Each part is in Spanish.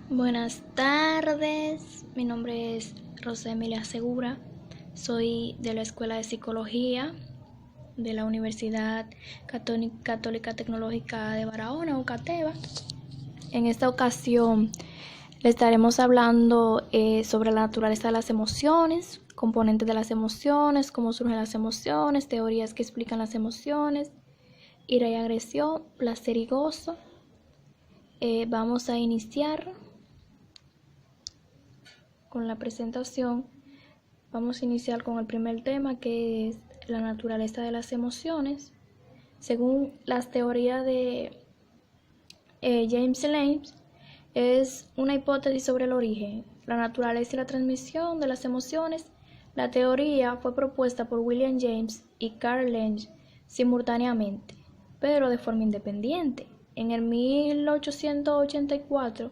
Buenas tardes, mi nombre es Rosa Emilia Segura, soy de la Escuela de Psicología de la Universidad Católica Tecnológica de Barahona, UCATEBA. En esta ocasión le estaremos hablando sobre la naturaleza de las emociones, componentes de las emociones, cómo surgen las emociones, teorías que explican las emociones, ira y agresión, placer y gozo. Vamos a iniciar con la presentación. Vamos a iniciar con el primer tema, que es la naturaleza de las emociones. Según las teorías de James Lange, es una hipótesis sobre el origen, la naturaleza y la transmisión de las emociones. La teoría fue propuesta por William James y Carl Lange simultáneamente, pero de forma independiente, en el 1884,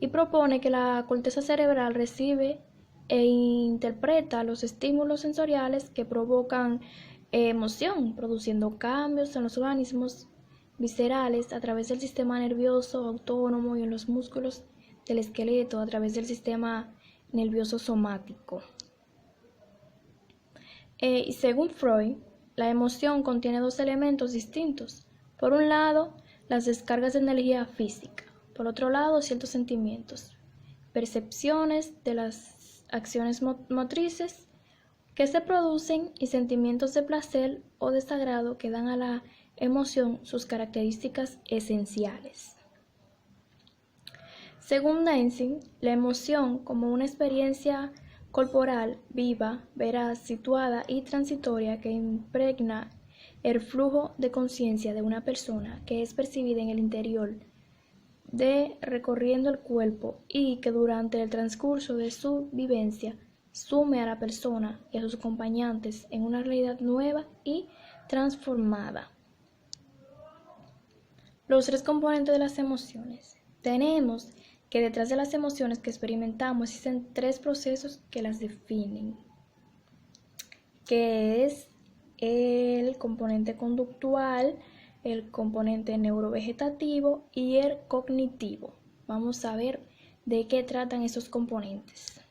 y propone que la corteza cerebral recibe e interpreta los estímulos sensoriales que provocan emoción, produciendo cambios en los organismos viscerales a través del sistema nervioso autónomo y en los músculos del esqueleto a través del sistema nervioso somático. Y según Freud, la emoción contiene dos elementos distintos. Por un lado, las descargas de energía física. Por otro lado, ciertos sentimientos, percepciones de las acciones motrices que se producen y sentimientos de placer o desagrado que dan a la emoción sus características esenciales. Según Dancing, la emoción como una experiencia corporal, viva, veraz, situada y transitoria que impregna el flujo de conciencia de una persona, que es percibida en el interior de recorriendo el cuerpo y que durante el transcurso de su vivencia sume a la persona y a sus acompañantes en una realidad nueva y transformada. Los tres componentes de las emociones. Tenemos que detrás de las emociones que experimentamos existen tres procesos que las definen, que es el componente conductual, el componente neurovegetativo y el cognitivo. Vamos a ver de qué tratan esos componentes.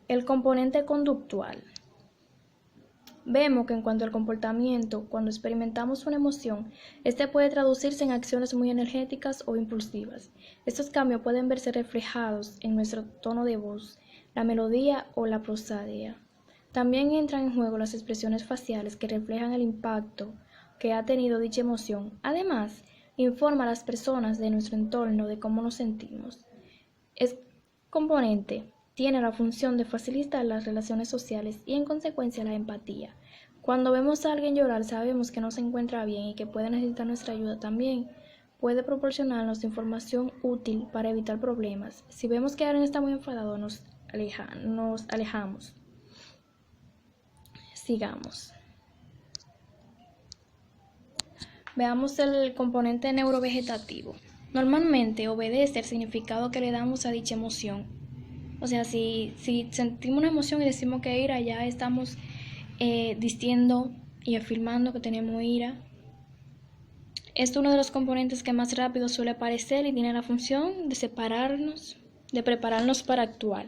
El componente conductual. Vemos que en cuanto al comportamiento, cuando experimentamos una emoción, este puede traducirse en acciones muy energéticas o impulsivas. Estos cambios pueden verse reflejados en nuestro tono de voz, la melodía o la prosodía. También entran en juego las expresiones faciales que reflejan el impacto que ha tenido dicha emoción. Además, informa a las personas de nuestro entorno de cómo nos sentimos. Este componente tiene la función de facilitar las relaciones sociales y en consecuencia la empatía. Cuando vemos a alguien llorar, sabemos que no se encuentra bien y que puede necesitar nuestra ayuda. También puede proporcionarnos información útil para evitar problemas. Si vemos que alguien está muy enfadado, nos alejamos. Sigamos. Veamos el componente neurovegetativo. Normalmente obedece el significado que le damos a dicha emoción. O sea, si sentimos una emoción y decimos que ira, ya estamos diciendo y afirmando que tenemos ira. Es uno de los componentes que más rápido suele aparecer y tiene la función de prepararnos para actuar.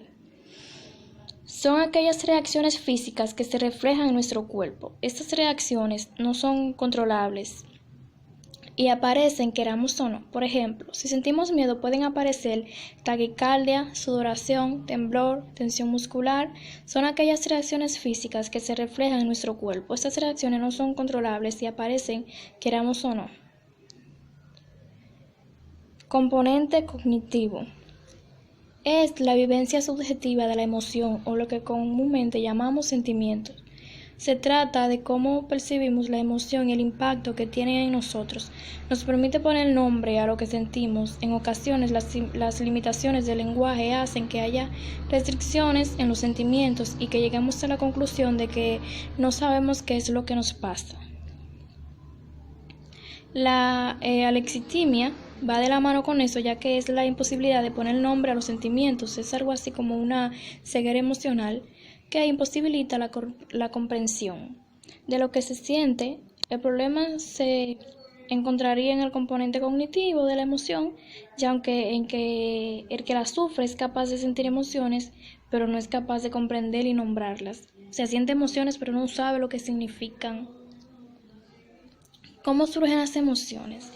Son aquellas reacciones físicas que se reflejan en nuestro cuerpo. Estas reacciones no son controlables y aparecen queramos o no. Por ejemplo, si sentimos miedo pueden aparecer taquicardia, sudoración, temblor, tensión muscular. Son aquellas reacciones físicas que se reflejan en nuestro cuerpo. Estas reacciones no son controlables y aparecen queramos o no. Componente cognitivo. Es la vivencia subjetiva de la emoción o lo que comúnmente llamamos sentimientos. Se trata de cómo percibimos la emoción y el impacto que tiene en nosotros. Nos permite poner nombre a lo que sentimos. En ocasiones las limitaciones del lenguaje hacen que haya restricciones en los sentimientos y que lleguemos a la conclusión de que no sabemos qué es lo que nos pasa. La alexitimia va de la mano con eso, ya que es la imposibilidad de poner nombre a los sentimientos. Es algo así como una ceguera emocional que imposibilita la comprensión de lo que se siente. El problema se encontraría en el componente cognitivo de la emoción, ya aunque el que la sufre es capaz de sentir emociones, pero no es capaz de comprender y nombrarlas. O sea, siente emociones, pero no sabe lo que significan. ¿Cómo surgen las emociones?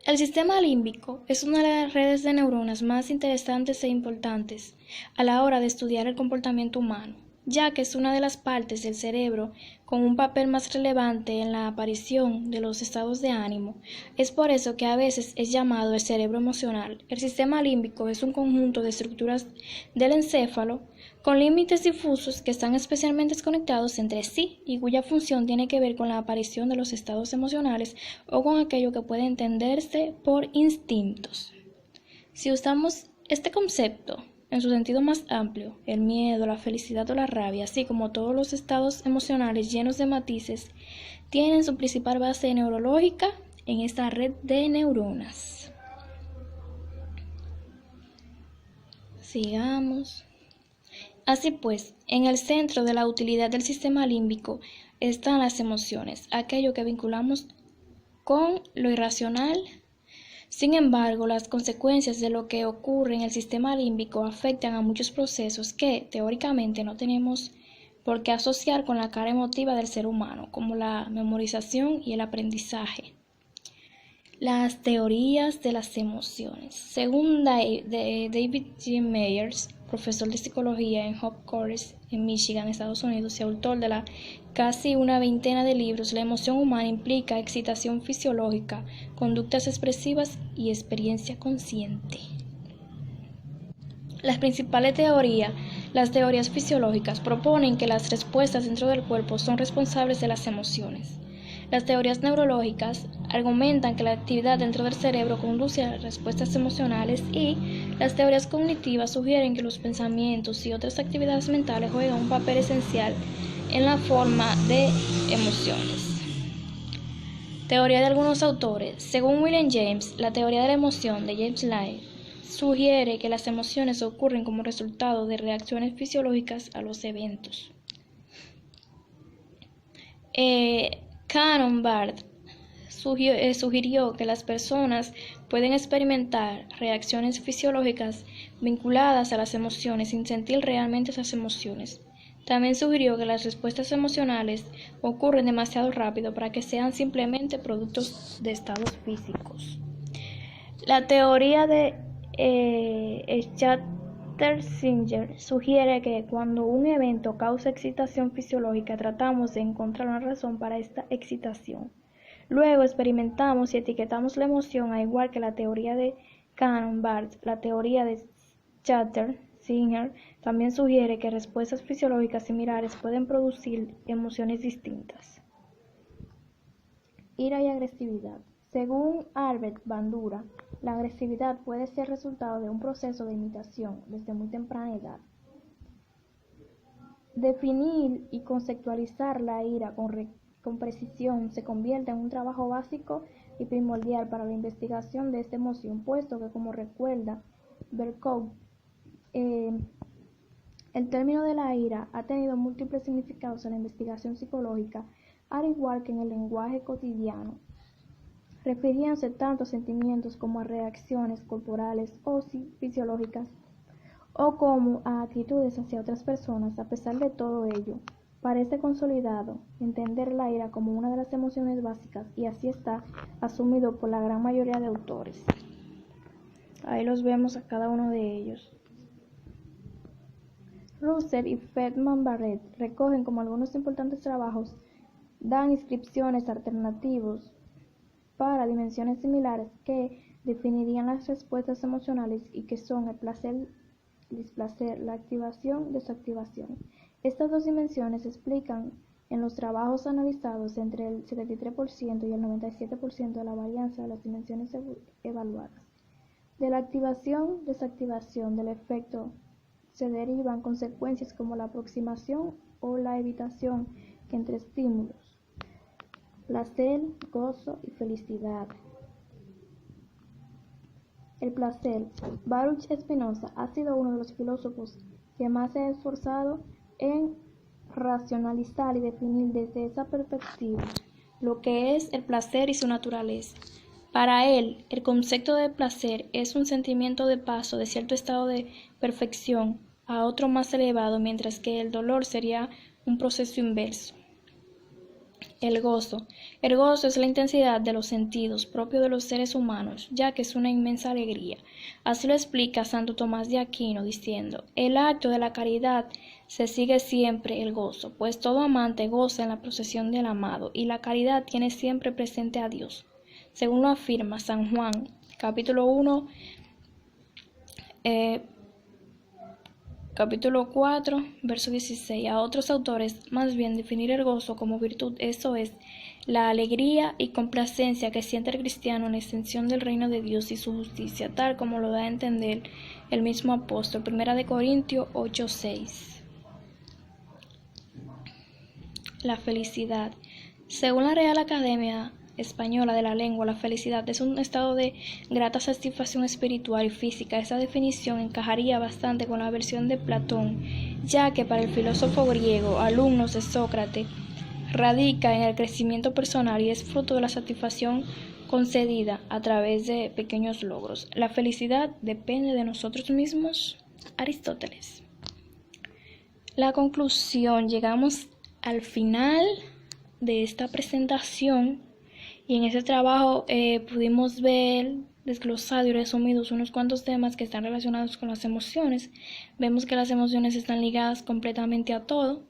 El sistema límbico es una de las redes de neuronas más interesantes e importantes a la hora de estudiar el comportamiento humano, ya que es una de las partes del cerebro con un papel más relevante en la aparición de los estados de ánimo. Es por eso que a veces es llamado el cerebro emocional. El sistema límbico es un conjunto de estructuras del encéfalo con límites difusos que están especialmente conectados entre sí y cuya función tiene que ver con la aparición de los estados emocionales o con aquello que puede entenderse por instintos. Si usamos este concepto en su sentido más amplio, el miedo, la felicidad o la rabia, así como todos los estados emocionales llenos de matices, tienen su principal base neurológica en esta red de neuronas. Sigamos. Así pues, en el centro de la utilidad del sistema límbico están las emociones, aquello que vinculamos con lo irracional. Sin embargo, las consecuencias de lo que ocurre en el sistema límbico afectan a muchos procesos que, teóricamente, no tenemos por qué asociar con la cara emotiva del ser humano, como la memorización y el aprendizaje. Las teorías de las emociones. Según David G. Myers, profesor de psicología en Hope College en Michigan, Estados Unidos, y autor de casi una veintena de libros, la emoción humana implica excitación fisiológica, conductas expresivas y experiencia consciente. Las principales teorías, las teorías fisiológicas, proponen que las respuestas dentro del cuerpo son responsables de las emociones. Las teorías neurológicas argumentan que la actividad dentro del cerebro conduce a respuestas emocionales y las teorías cognitivas sugieren que los pensamientos y otras actividades mentales juegan un papel esencial en la forma de emociones. Teoría de algunos autores. Según William James, la teoría de la emoción de James Lange sugiere que las emociones ocurren como resultado de reacciones fisiológicas a los eventos. Canon Barth sugirió que las personas pueden experimentar reacciones fisiológicas vinculadas a las emociones sin sentir realmente esas emociones. También sugirió que las respuestas emocionales ocurren demasiado rápido para que sean simplemente productos de estados físicos. La teoría de Schachter-Singer sugiere que cuando un evento causa excitación fisiológica, tratamos de encontrar una razón para esta excitación. Luego experimentamos y etiquetamos la emoción, al igual que la teoría de Canon Barth. La teoría de Schachter-Singer también sugiere que respuestas fisiológicas similares pueden producir emociones distintas. Ira y agresividad. Según Albert Bandura, la agresividad puede ser resultado de un proceso de imitación desde muy temprana edad. Definir y conceptualizar la ira con precisión se convierte en un trabajo básico y primordial para la investigación de esta emoción, puesto que, como recuerda Berkowitz, el término de la ira ha tenido múltiples significados en la investigación psicológica, al igual que en el lenguaje cotidiano, refiriéndose tanto a sentimientos como a reacciones corporales o fisiológicas, o como a actitudes hacia otras personas. A pesar de todo ello, parece consolidado entender la ira como una de las emociones básicas, y así está asumido por la gran mayoría de autores. Ahí los vemos a cada uno de ellos. Russell y Feldman Barrett recogen como algunos importantes trabajos, dan inscripciones alternativos para dimensiones similares que definirían las respuestas emocionales y que son el placer, displacer, la activación, desactivación. Estas dos dimensiones se explican en los trabajos analizados entre el 73% y el 97% de la varianza de las dimensiones evaluadas. De la activación, desactivación del efecto se derivan consecuencias como la aproximación o la evitación que entre estímulos, placer, gozo y felicidad. El placer. Baruch Spinoza ha sido uno de los filósofos que más se ha esforzado en racionalizar y definir desde esa perspectiva lo que es el placer y su naturaleza. Para él, el concepto de placer es un sentimiento de paso de cierto estado de perfección a otro más elevado, mientras que el dolor sería un proceso inverso. El gozo. El gozo es la intensidad de los sentidos propio de los seres humanos, ya que es una inmensa alegría. Así lo explica Santo Tomás de Aquino, diciendo: el acto de la caridad se sigue siempre el gozo, pues todo amante goza en la procesión del amado, y la caridad tiene siempre presente a Dios. Según lo afirma San Juan, capítulo 1, capítulo 4, verso 16. A otros autores, más bien, definir el gozo como virtud, eso es, la alegría y complacencia que siente el cristiano en la extensión del reino de Dios y su justicia, tal como lo da a entender el mismo apóstol, 1 Corintios 8:6. La felicidad. Según la Real Academia Española de la Lengua, la felicidad es un estado de grata satisfacción espiritual y física. Esa definición encajaría bastante con la versión de Platón, ya que para el filósofo griego, alumno de Sócrates, radica en el crecimiento personal y es fruto de la satisfacción concedida a través de pequeños logros. La felicidad depende de nosotros mismos. Aristóteles. La conclusión. Llegamos al final de esta presentación. Y en ese trabajo pudimos ver desglosados y resumidos unos cuantos temas que están relacionados con las emociones. Vemos que las emociones están ligadas completamente a todo.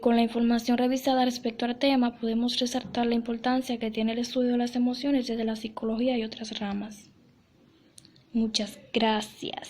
Con la información revisada respecto al tema, podemos resaltar la importancia que tiene el estudio de las emociones desde la psicología y otras ramas. Muchas gracias.